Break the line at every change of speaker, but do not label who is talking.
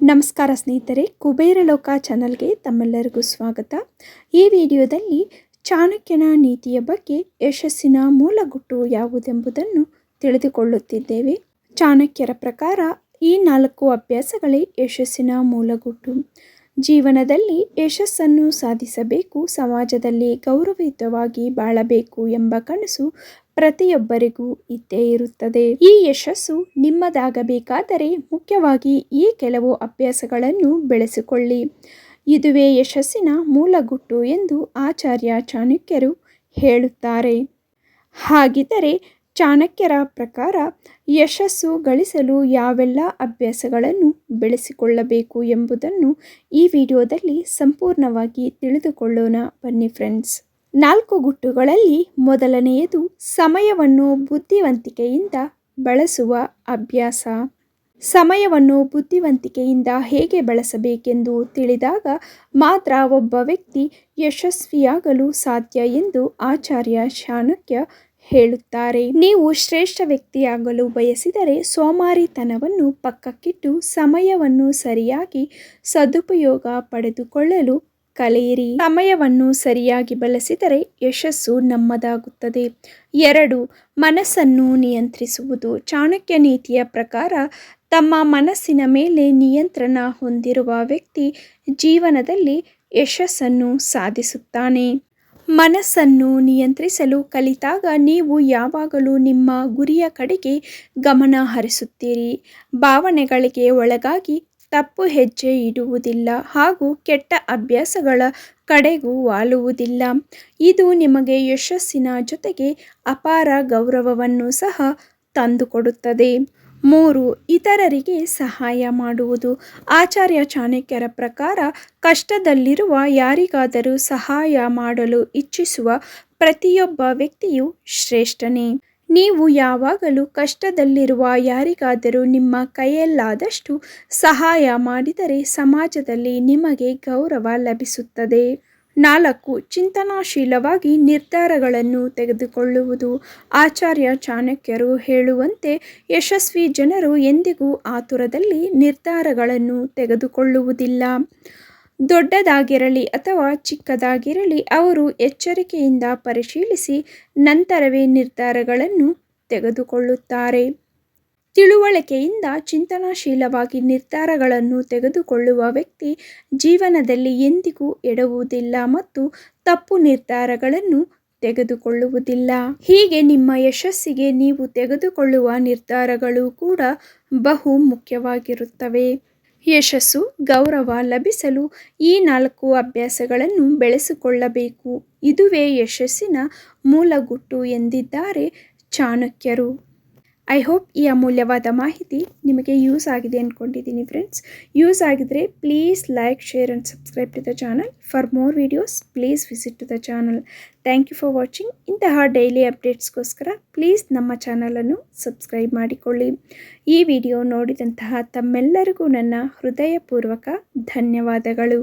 ನಮಸ್ಕಾರ ಸ್ನೇಹಿತರೆ, ಕುಬೇರ ಲೋಕ ಚಾನಲ್ಗೆ ತಮ್ಮೆಲ್ಲರಿಗೂ ಸ್ವಾಗತ. ಈ ವಿಡಿಯೋದಲ್ಲಿ ಚಾಣಕ್ಯನ ನೀತಿಯ ಬಗ್ಗೆ ಯಶಸ್ಸಿನ ಮೂಲಗುಟ್ಟು ಯಾವುದೆಂಬುದನ್ನು ತಿಳಿದುಕೊಳ್ಳುತ್ತಿದ್ದೇವೆ. ಚಾಣಕ್ಯರ ಪ್ರಕಾರ ಈ 4 ಅಭ್ಯಾಸಗಳೇ ಯಶಸ್ಸಿನ ಮೂಲಗುಟ್ಟು. ಜೀವನದಲ್ಲಿ ಯಶಸ್ಸನ್ನು ಸಾಧಿಸಬೇಕು, ಸಮಾಜದಲ್ಲಿ ಗೌರವಯುತವಾಗಿ ಬಾಳಬೇಕು ಎಂಬ ಕನಸು ಪ್ರತಿಯೊಬ್ಬರಿಗೂ ಇದ್ದೇ ಇರುತ್ತದೆ. ಈ ಯಶಸ್ಸು ನಿಮ್ಮದಾಗಬೇಕಾದರೆ ಮುಖ್ಯವಾಗಿ ಈ ಕೆಲವು ಅಭ್ಯಾಸಗಳನ್ನು ಬೆಳೆಸಿಕೊಳ್ಳಿ. ಇದುವೇ ಯಶಸ್ಸಿನ ಮೂಲಗುಟ್ಟು ಎಂದು ಆಚಾರ್ಯ ಚಾಣಕ್ಯರು ಹೇಳುತ್ತಾರೆ. ಹಾಗಿದ್ದರೆ ಚಾಣಕ್ಯರ ಪ್ರಕಾರ ಯಶಸ್ಸು ಗಳಿಸಲು ಯಾವೆಲ್ಲ ಅಭ್ಯಾಸಗಳನ್ನು ಬೆಳೆಸಿಕೊಳ್ಳಬೇಕು ಎಂಬುದನ್ನು ಈ ವಿಡಿಯೋದಲ್ಲಿ ಸಂಪೂರ್ಣವಾಗಿ ತಿಳಿದುಕೊಳ್ಳೋಣ. ಬನ್ನಿ ಫ್ರೆಂಡ್ಸ್. 4 ಗುಟ್ಟುಗಳಲ್ಲಿ ಮೊದಲನೆಯದು ಸಮಯವನ್ನು ಬುದ್ಧಿವಂತಿಕೆಯಿಂದ ಬಳಸುವ ಅಭ್ಯಾಸ. ಸಮಯವನ್ನು ಬುದ್ಧಿವಂತಿಕೆಯಿಂದ ಹೇಗೆ ಬಳಸಬೇಕೆಂದು ತಿಳಿದಾಗ ಮಾತ್ರ ಒಬ್ಬ ವ್ಯಕ್ತಿ ಯಶಸ್ವಿಯಾಗಲು ಸಾಧ್ಯ ಎಂದು ಆಚಾರ್ಯ ಚಾಣಕ್ಯ ಹೇಳುತ್ತಾರೆ. ನೀವು ಶ್ರೇಷ್ಠ ವ್ಯಕ್ತಿಯಾಗಲು ಬಯಸಿದರೆ ಸೋಮಾರಿತನವನ್ನು ಪಕ್ಕಕ್ಕಿಟ್ಟು ಸಮಯವನ್ನು ಸರಿಯಾಗಿ ಸದುಪಯೋಗ ಪಡೆದುಕೊಳ್ಳಲು ಕಲಿಯಿರಿ. ಸಮಯವನ್ನು ಸರಿಯಾಗಿ ಬಳಸಿದರೆ ಯಶಸ್ಸು ನಮ್ಮದಾಗುತ್ತದೆ. 2. ಮನಸ್ಸನ್ನು ನಿಯಂತ್ರಿಸುವುದು. ಚಾಣಕ್ಯ ನೀತಿಯ ಪ್ರಕಾರ ತಮ್ಮ ಮನಸ್ಸಿನ ಮೇಲೆ ನಿಯಂತ್ರಣ ಹೊಂದಿರುವ ವ್ಯಕ್ತಿ ಜೀವನದಲ್ಲಿ ಯಶಸ್ಸನ್ನು ಸಾಧಿಸುತ್ತಾನೆ. ಮನಸ್ಸನ್ನು ನಿಯಂತ್ರಿಸಲು ಕಲಿತಾಗ ನೀವು ಯಾವಾಗಲೂ ನಿಮ್ಮ ಗುರಿಯ ಕಡೆಗೆ ಗಮನ ಹರಿಸುತ್ತೀರಿ. ಭಾವನೆಗಳಿಗೆ ಒಳಗಾಗಿ ತಪ್ಪು ಹೆಜ್ಜೆ ಇಡುವುದಿಲ್ಲ ಹಾಗೂ ಕೆಟ್ಟ ಅಭ್ಯಾಸಗಳ ಕಡೆಗೂ ವಾಲುವುದಿಲ್ಲ. ಇದು ನಿಮಗೆ ಯಶಸ್ಸಿನ ಜೊತೆಗೆ ಅಪಾರ ಗೌರವವನ್ನು ಸಹ ತಂದುಕೊಡುತ್ತದೆ. 3. ಇತರರಿಗೆ ಸಹಾಯ ಮಾಡುವುದು. ಆಚಾರ್ಯ ಚಾಣಕ್ಯರ ಪ್ರಕಾರ ಕಷ್ಟದಲ್ಲಿರುವ ಯಾರಿಗಾದರೂ ಸಹಾಯ ಮಾಡಲು ಇಚ್ಛಿಸುವ ಪ್ರತಿಯೊಬ್ಬ ವ್ಯಕ್ತಿಯು ಶ್ರೇಷ್ಠನೇ. ನೀವು ಯಾವಾಗಲೂ ಕಷ್ಟದಲ್ಲಿರುವ ಯಾರಿಗಾದರೂ ನಿಮ್ಮ ಕೈಯಲ್ಲಾದಷ್ಟು ಸಹಾಯ ಮಾಡಿದರೆ ಸಮಾಜದಲ್ಲಿ ನಿಮಗೆ ಗೌರವ ಲಭಿಸುತ್ತದೆ. 4. ಚಿಂತನಾಶೀಲವಾಗಿ ನಿರ್ಧಾರಗಳನ್ನು ತೆಗೆದುಕೊಳ್ಳುವುದು. ಆಚಾರ್ಯ ಚಾಣಕ್ಯರು ಹೇಳುವಂತೆ ಯಶಸ್ವಿ ಜನರು ಎಂದಿಗೂ ಆತುರದಲ್ಲಿ ನಿರ್ಧಾರಗಳನ್ನು ತೆಗೆದುಕೊಳ್ಳುವುದಿಲ್ಲ. ದೊಡ್ಡದಾಗಿರಲಿ ಅಥವಾ ಚಿಕ್ಕದಾಗಿರಲಿ ಅವರು ಎಚ್ಚರಿಕೆಯಿಂದ ಪರಿಶೀಲಿಸಿ ನಂತರವೇ ನಿರ್ಧಾರಗಳನ್ನು ತೆಗೆದುಕೊಳ್ಳುತ್ತಾರೆ. ತಿಳುವಳಿಕೆಯಿಂದ ಚಿಂತನಾಶೀಲವಾಗಿ ನಿರ್ಧಾರಗಳನ್ನು ತೆಗೆದುಕೊಳ್ಳುವ ವ್ಯಕ್ತಿ ಜೀವನದಲ್ಲಿ ಎಂದಿಗೂ ಎಡವುವುದಿಲ್ಲ ಮತ್ತು ತಪ್ಪು ನಿರ್ಧಾರಗಳನ್ನು ತೆಗೆದುಕೊಳ್ಳುವುದಿಲ್ಲ. ಹೀಗೆ ನಿಮ್ಮ ಯಶಸ್ಸಿಗೆ ನೀವು ತೆಗೆದುಕೊಳ್ಳುವ ನಿರ್ಧಾರಗಳು ಕೂಡ ಬಹು ಮುಖ್ಯವಾಗಿರುತ್ತವೆ. ಯಶಸ್ಸು, ಗೌರವ ಲಭಿಸಲು ಈ 4 ಅಭ್ಯಾಸಗಳನ್ನು ಬೆಳೆಸಿಕೊಳ್ಳಬೇಕು. ಇದುವೇ ಯಶಸ್ಸಿನ ಮೂಲಗುಟ್ಟು ಎಂದಿದ್ದಾರೆ ಚಾಣಕ್ಯರು. ಐ ಹೋಪ್ ಈ ಅಮೂಲ್ಯವಾದ ಮಾಹಿತಿ ನಿಮಗೆ ಯೂಸ್ ಆಗಿದೆ ಅಂದ್ಕೊಂಡಿದ್ದೀನಿ ಫ್ರೆಂಡ್ಸ್. ಯೂಸ್ ಆಗಿದ್ರೆ please like, share and subscribe to the channel. For more videos please visit to the channel. Thank you for watching. ಇಂತಹ ಡೈಲಿ ಅಪ್ಡೇಟ್ಸ್ಗೋಸ್ಕರ ಪ್ಲೀಸ್ ನಮ್ಮ ಚಾನಲನ್ನು ಸಬ್ಸ್ಕ್ರೈಬ್ ಮಾಡಿಕೊಳ್ಳಿ. ಈ ವಿಡಿಯೋ ನೋಡಿದಂತಹ ತಮ್ಮೆಲ್ಲರಿಗೂ ನನ್ನ ಹೃದಯಪೂರ್ವಕ ಧನ್ಯವಾದಗಳು.